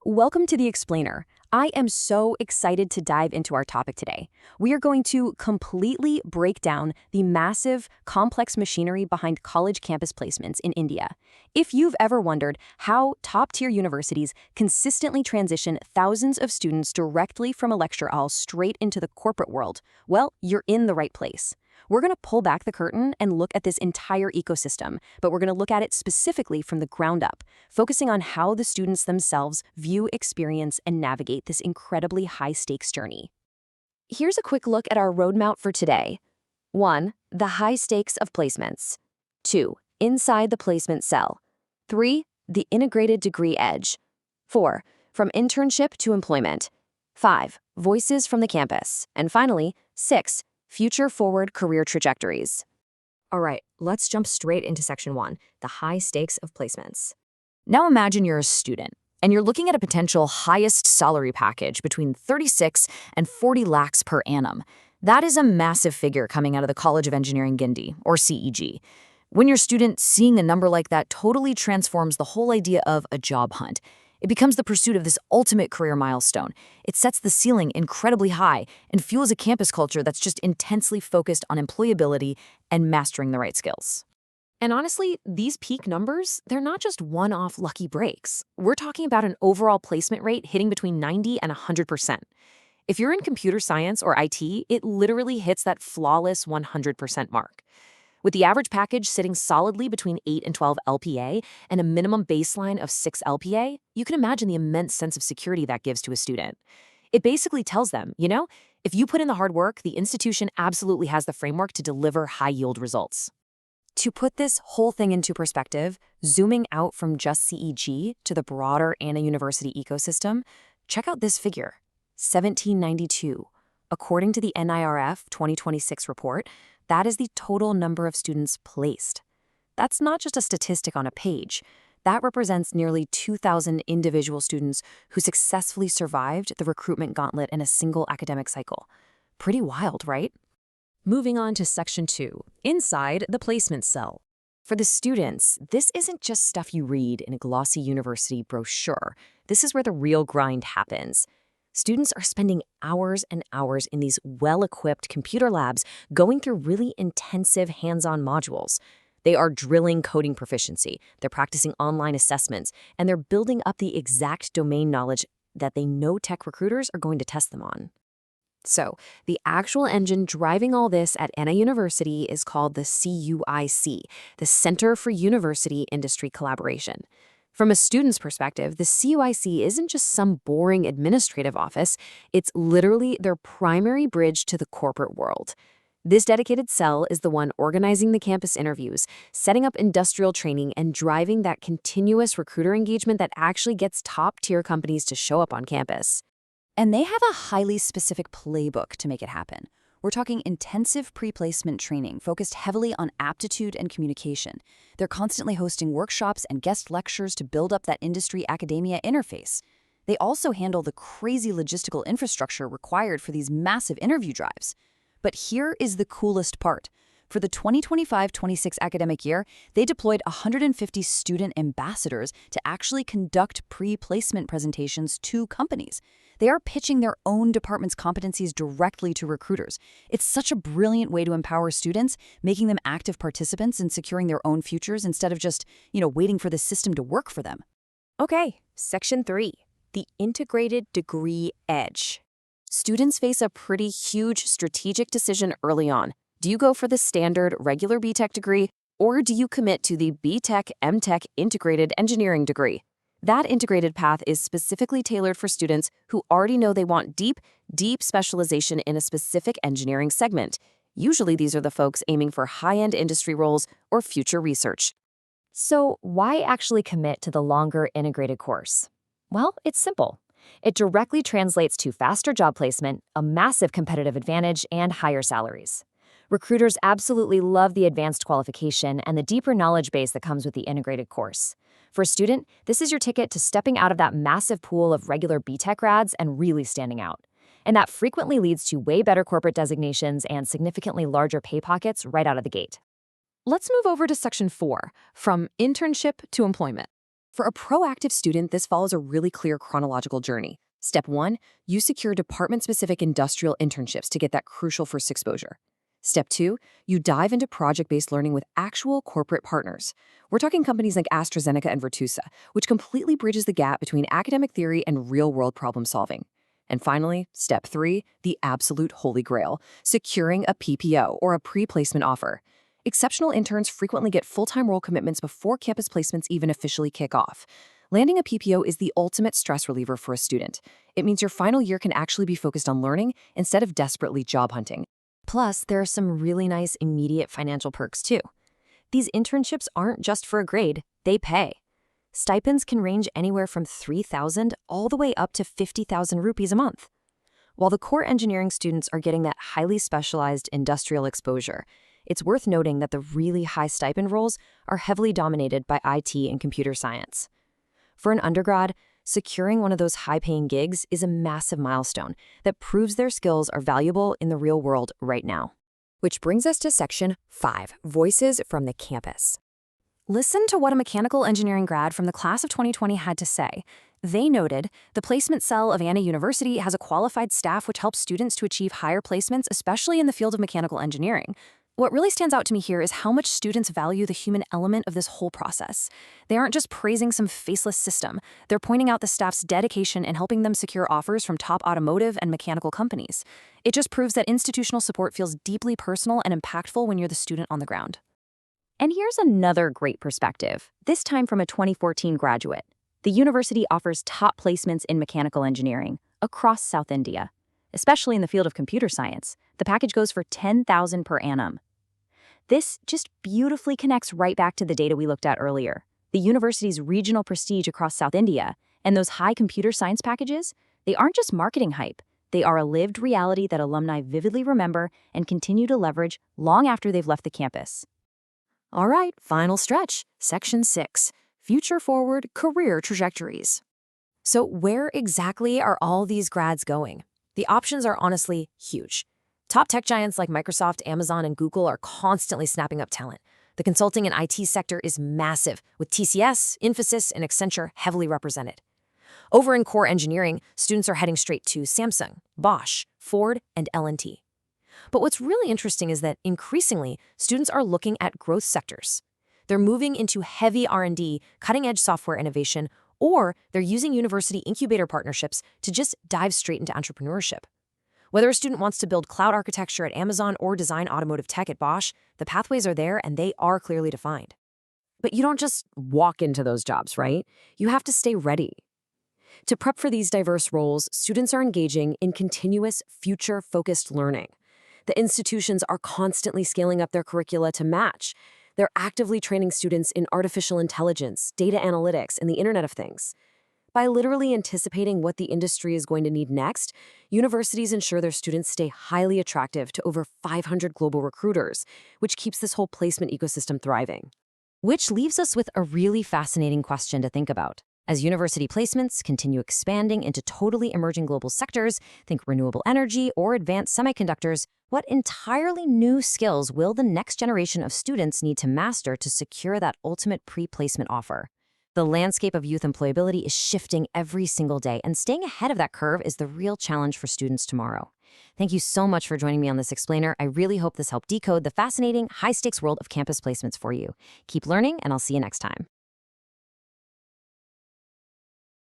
Welcome to The Explainer. I am so excited to dive into our topic today. We are going to completely break down the massive, complex machinery behind college campus placements in India. If you've ever wondered how top-tier universities consistently transition thousands of students directly from a lecture hall straight into the corporate world, well, you're in the right place. We're going to pull back the curtain and look at this entire ecosystem, but we're going to look at it specifically from the ground up, focusing on how the students themselves view, experience, and navigate this incredibly high-stakes journey. Here's a quick look at our roadmap for today. 1. The high stakes of placements. 2. Inside the placement cell. 3. The integrated degree edge. 4. From internship to employment. 5. Voices from the campus. And finally, 6. Future-forward career trajectories. All right, let's jump straight into Section 1, the high stakes of placements. Now imagine you're a student, and you're looking at a potential highest salary package between 36 and 40 lakhs per annum. That is a massive figure coming out of the College of Engineering Guindy, or CEG. When you're a student, seeing a number like that totally transforms the whole idea of a job hunt. It becomes the pursuit of this ultimate career milestone. It sets the ceiling incredibly high and fuels a campus culture that's just intensely focused on employability and mastering the right skills. And honestly, these peak numbers, they're not just one-off lucky breaks. We're talking about an overall placement rate hitting between 90 and 100%. If you're in computer science or IT, it literally hits that flawless 100% mark. With the average package sitting solidly between 8 and 12 LPA and a minimum baseline of 6 LPA, you can imagine the immense sense of security that gives to a student. It basically tells them, if you put in the hard work, the institution absolutely has the framework to deliver high-yield results. To put this whole thing into perspective, zooming out from just CEG to the broader Anna University ecosystem, check out this figure, 1792. According to the NIRF 2026 report, that is the total number of students placed. That's not just a statistic on a page. That represents nearly 2,000 individual students who successfully survived the recruitment gauntlet in a single academic cycle. Pretty wild, right? Moving on to Section 2, inside the placement cell. For the students, this isn't just stuff you read in a glossy university brochure. This is where the real grind happens. Students are spending hours and hours in these well-equipped computer labs going through really intensive hands-on modules. They are drilling coding proficiency, they're practicing online assessments, and they're building up the exact domain knowledge that they know tech recruiters are going to test them on. So, the actual engine driving all this at Anna University is called the CUIC, the Center for University Industry Collaboration. From a student's perspective, the CUIC isn't just some boring administrative office, it's literally their primary bridge to the corporate world. This dedicated cell is the one organizing the campus interviews, setting up industrial training, and driving that continuous recruiter engagement that actually gets top-tier companies to show up on campus. And they have a highly specific playbook to make it happen. We're talking intensive pre-placement training focused heavily on aptitude and communication. They're constantly hosting workshops and guest lectures to build up that industry-academia interface. They also handle the crazy logistical infrastructure required for these massive interview drives. But here is the coolest part. For the 2025-26 academic year, they deployed 150 student ambassadors to actually conduct pre-placement presentations to companies. They are pitching their own department's competencies directly to recruiters. It's such a brilliant way to empower students, making them active participants in securing their own futures instead of just, waiting for the system to work for them. Okay, Section 3, the integrated degree edge. Students face a pretty huge strategic decision early on. Do you go for the standard regular BTech degree, or do you commit to the BTech MTech integrated engineering degree? That integrated path is specifically tailored for students who already know they want deep specialization in a specific engineering segment. Usually these are the folks aiming for high-end industry roles or future research. So why actually commit to the longer integrated course? Well, it's simple. It directly translates to faster job placement, a massive competitive advantage, and higher salaries. Recruiters absolutely love the advanced qualification and the deeper knowledge base that comes with the integrated course. For a student, this is your ticket to stepping out of that massive pool of regular BTech grads and really standing out. And that frequently leads to way better corporate designations and significantly larger pay pockets right out of the gate. Let's move over to Section 4, from internship to employment. For a proactive student, this follows a really clear chronological journey. Step 1, you secure department-specific industrial internships to get that crucial first exposure. Step 2, you dive into project-based learning with actual corporate partners. We're talking companies like AstraZeneca and Virtusa, which completely bridges the gap between academic theory and real-world problem solving. And finally, step 3, the absolute holy grail, securing a PPO, or a pre-placement offer. Exceptional interns frequently get full-time role commitments before campus placements even officially kick off. Landing a PPO is the ultimate stress reliever for a student. It means your final year can actually be focused on learning instead of desperately job hunting. Plus, there are some really nice immediate financial perks too. These internships aren't just for a grade, they pay. Stipends can range anywhere from 3,000 all the way up to 50,000 rupees a month. While the core engineering students are getting that highly specialized industrial exposure, it's worth noting that the really high stipend roles are heavily dominated by IT and computer science. For an undergrad, securing one of those high-paying gigs is a massive milestone that proves their skills are valuable in the real world right now. Which brings us to Section 5, Voices from the Campus. Listen to what a mechanical engineering grad from the class of 2020 had to say. They noted, the placement cell of Anna University has a qualified staff which helps students to achieve higher placements, especially in the field of mechanical engineering. What really stands out to me here is how much students value the human element of this whole process. They aren't just praising some faceless system. They're pointing out the staff's dedication and helping them secure offers from top automotive and mechanical companies. It just proves that institutional support feels deeply personal and impactful when you're the student on the ground. And here's another great perspective, this time from a 2014 graduate. The university offers top placements in mechanical engineering across South India. Especially in the field of computer science, the package goes for 10,000 per annum. This just beautifully connects right back to the data we looked at earlier. The university's regional prestige across South India and those high computer science packages, they aren't just marketing hype. They are a lived reality that alumni vividly remember and continue to leverage long after they've left the campus. All right, final stretch, Section 6, Future Forward Career Trajectories. So where exactly are all these grads going? The options are honestly huge. Top tech giants like Microsoft, Amazon, and Google are constantly snapping up talent. The consulting and IT sector is massive, with TCS, Infosys, and Accenture heavily represented. Over in core engineering, students are heading straight to Samsung, Bosch, Ford, and L&T. But what's really interesting is that increasingly, students are looking at growth sectors. They're moving into heavy R&D, cutting-edge software innovation, or they're using university incubator partnerships to just dive straight into entrepreneurship. Whether a student wants to build cloud architecture at Amazon or design automotive tech at Bosch, the pathways are there and they are clearly defined. But you don't just walk into those jobs, right? You have to stay ready. To prep for these diverse roles, students are engaging in continuous, future-focused learning. The institutions are constantly scaling up their curricula to match. They're actively training students in artificial intelligence, data analytics, and the Internet of Things. By literally anticipating what the industry is going to need next, universities ensure their students stay highly attractive to over 500 global recruiters, which keeps this whole placement ecosystem thriving. Which leaves us with a really fascinating question to think about. As university placements continue expanding into totally emerging global sectors, think renewable energy or advanced semiconductors, what entirely new skills will the next generation of students need to master to secure that ultimate pre-placement offer? The landscape of youth employability is shifting every single day, and staying ahead of that curve is the real challenge for students tomorrow. Thank you so much for joining me on this explainer. I really hope this helped decode the fascinating, high-stakes world of campus placements for you. Keep learning, and I'll see you next time.